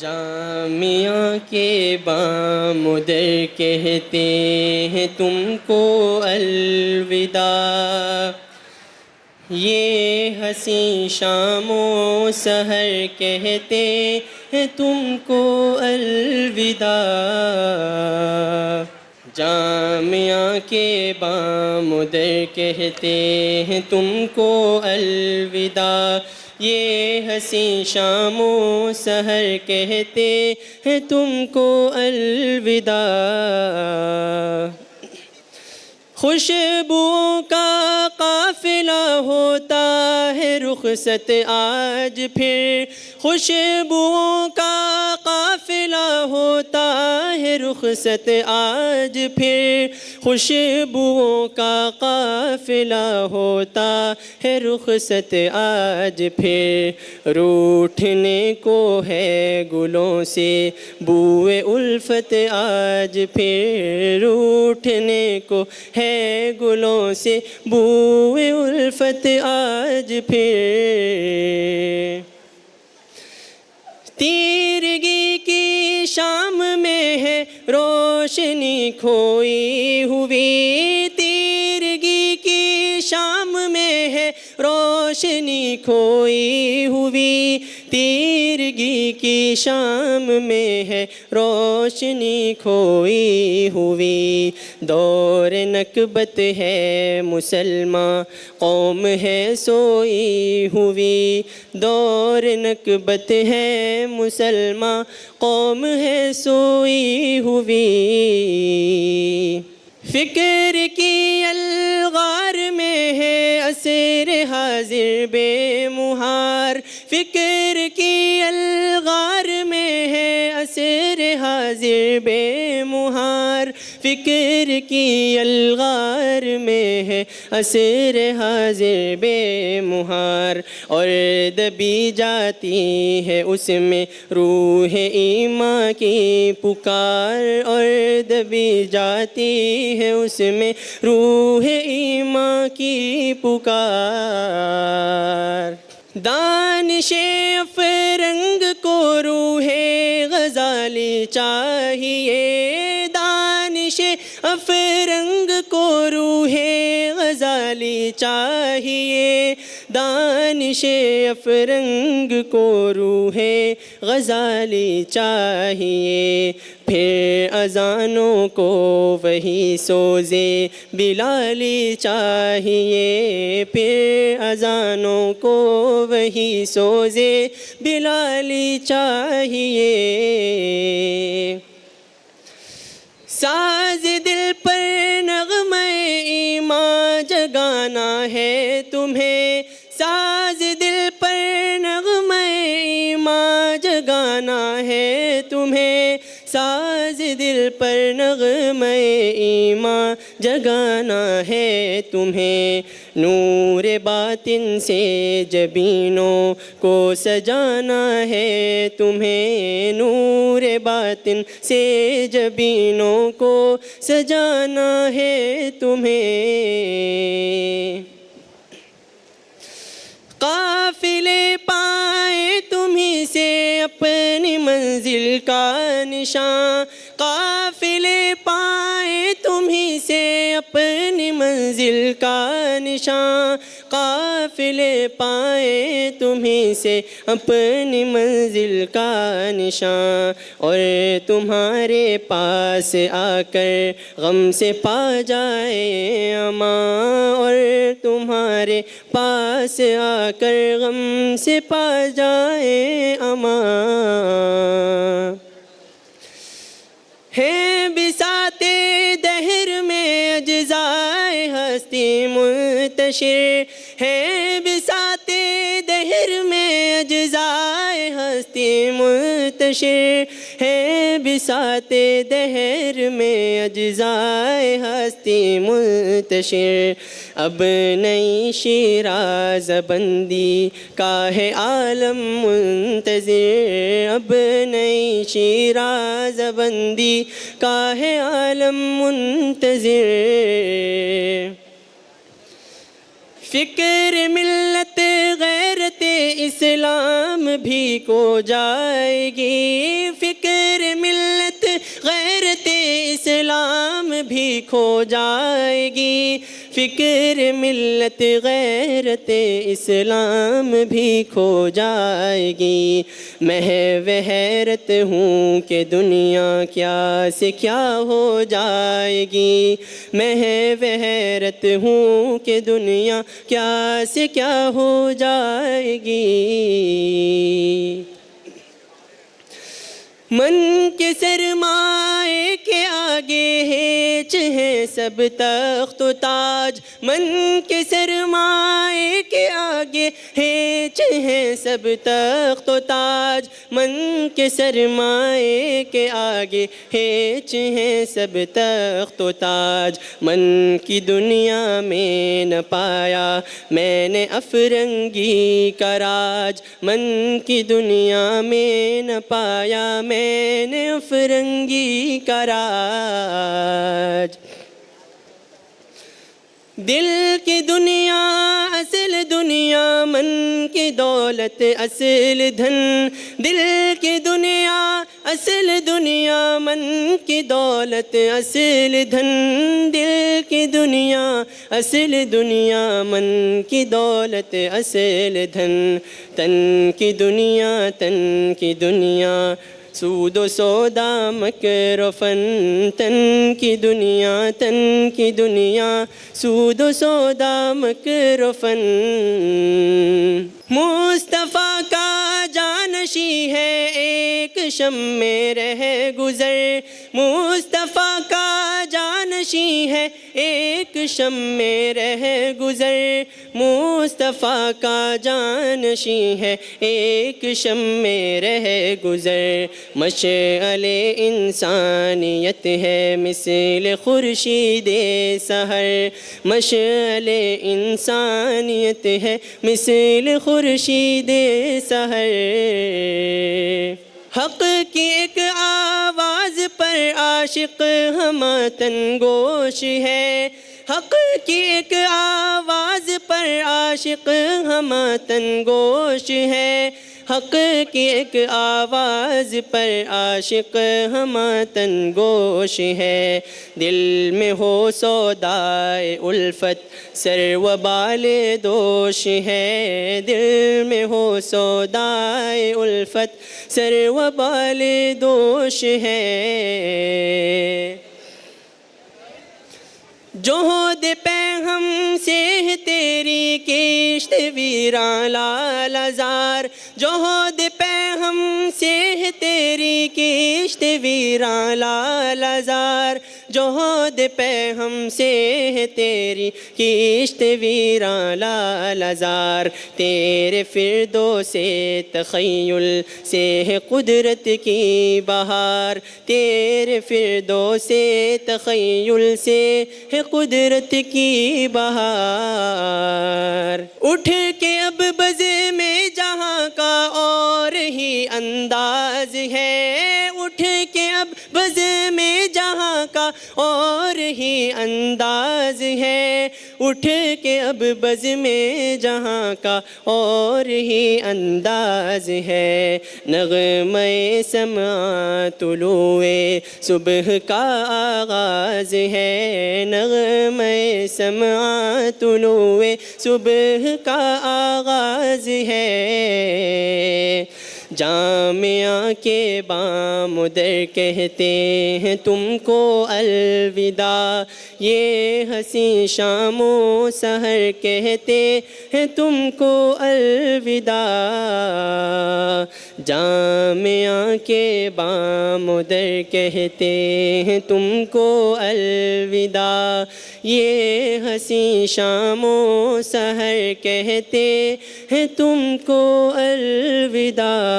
جامعہ کے بام در کہتے ہیں تم کو الوداع، یہ حسین شام و سحر کہتے ہیں تم کو الوداع۔ جامعہ کے بام در کہتے ہیں تم کو الوداع، یہ حسین شام و سحر کہتے ہیں تم کو الوداع۔ خوشبو کا قافلہ ہوتا ہے رخصت آج پھر، خوشبو کا قافلہ ہوتا ہے رخصت آج پھر، خوشبو کا قافلہ ہوتا ہے رخصت آج پھر، روٹھنے کو ہے گلوں سے بوئے الفت آج پھر، روٹھنے کو ہے گلوں سے بوئے الفت آج پھر۔ تیرگی کی شام میں ہے روشنی کھوئی ہوئی، تیرگی کی شام میں ہے روشنی کھوئی ہوئی، تیرگی کی شام میں ہے روشنی کھوئی ہوئی۔ دور نکبت ہے مسلمان قوم ہے سوئی ہوئی، دور نکبت ہے مسلمان قوم ہے سوئی ہوئی۔ فکر کی الغار میں ہے اسیر حاضر بے مہار، فکر کی الغار میں ہے اسیر حاضر بے مہار، فکر کی الغار میں ہے اسیر حاضر بے مہار، اور دبی جاتی ہے اس میں روح ایمان کی پکار، اور دبی جاتی ہے اس میں روح ایمان کی پکار۔ دانش افرنگ کو روح غزالی چاہیے، دانش افرنگ کو روح غزالی چاہیے، دانش افرنگ کو روح غزالی چاہیے، پھر اذانوں کو وہی سوزے بلالی چاہیے، پھر اذانوں کو وہی سوزے بلالی چاہیے۔ ساز دل پر نغمہ ایمان جگانا ہے تمہیں، ساز دل پر نغمہ ایمان جگانا ہے تمہیں، ساز دل پر نغمہ ایمان جگانا ہے تمہیں، نور باطن سے جبینوں کو سجانا ہے تمہیں، نور باطن سے جبینوں کو سجانا ہے تمہیں۔ قافلے پائیں تمہیں سے اپنی منزل کا نشان، قافلے پائیں تمہیں سے اپنی منزل کا نشان، قافلے پائیں تمہیں سے اپنی منزل کا نشان، اور تمہارے پاس آ کر غم سے پا جائے امان، اور تمہارے پاس آ کر غم سے پا جائے امان۔ ہے بساط دہر میں اجزائے ہستی منتشر، ہے بساط دہر میں اجزائے ہستی منتشر، ہے بساط دہر میں اجزائے ہستی منتشر، اب نئی شیراز بندی کا ہے عالم منتظر، اب نئی شیراز بندی کا ہے عالم منتظر۔ فکر ملت غیرت اسلام بھی کو جائے گی، کھو جائے گی، فکر ملت غیرت اسلام بھی کھو جائے گی۔ محو حیرت ہوں کہ دنیا کیا سے کیا ہو جائے گی، محو حیرت ہوں کہ دنیا کیا سے کیا ہو جائے گی۔ من کے سرمائے کے آگے ہیچ ہے سب تخت و تاج، من کے سرمائے کے آگے ہیچ ہے سب تخت و تاج، من کے سرمائے کے آگے ہیچ ہے سب تخت و تاج۔ من کی دنیا میں نہ پایا میں نے افرنگی کا راج، من کی دنیا میں نہ پایا میں نے افرنگی کا راج۔ دل کی دنیا اصل دنیا، من کی دولت اصل دھن، دل کی دنیا اصل دنیا، من کی دولت اصل دھن، دل کی دنیا اصل دنیا، من کی دولت اصل دھن۔ تن کی دنیا، تن کی دنیا، سود و سودا مکر و فن، تن کی دنیا، تن کی دنیا، سود و سودا مکر و فن۔ مصطفیٰ کا جانشی ہے ایک شمع رہ گزر، مصطفیٰ کا جانشی ہے ایک شمع رہ گزر، مصطفیٰ کا جانشی ہے ایک شمع رہ گزر۔ مشعل انسانیت ہے مثل خورشید سحر، مشعل انسانیت ہے مثل خورشید سحر۔ حق کی ایک آواز پر عاشق ہمہ گوش ہے، حق کی ایک آواز پر عاشق ہمہ گوش ہے، حق کی ایک آواز پر عاشق ہمہ گوش ہے۔ دل میں ہو سودائے الفت سر و بال دوش ہے، دل میں ہو سودائے الفت سر و بال دوش ہے۔ جوہد پیغم سے ہے تیری کشت ویراں لال زار، جوہد پیغم سے ہے تیری کشت ویراں لال زار، جوہد پیغم سے ہے تیری کشت ویراں لال زار۔ تیرے فردوس تخیل سے ہے قدرت کی بہار، تیرے فردوس تخیل سے ہے قدرت کی بہار۔ اٹھ کے اب بز میں جہاں کا اور ہی انداز ہے، اٹھ کے اب بز میں جہاں کا اور ہی انداز ہے، اٹھ کے اب بز میں جہاں کا اور ہی انداز ہے۔ نغمۂ سماع طلوع صبح کا آغاز ہے، نغمۂ سماع طلوع صبح کا آغاز ہے۔ جامعہ کے بام در کہتے ہیں تم کو الوداع، یہ حسین شام و سحر کہتے ہیں تم کو الوداع۔ جامعہ کے بام در کہتے ہیں تم کو الوداع، یہ حسین شام و سحر کہتے ہیں تم کو الوداع۔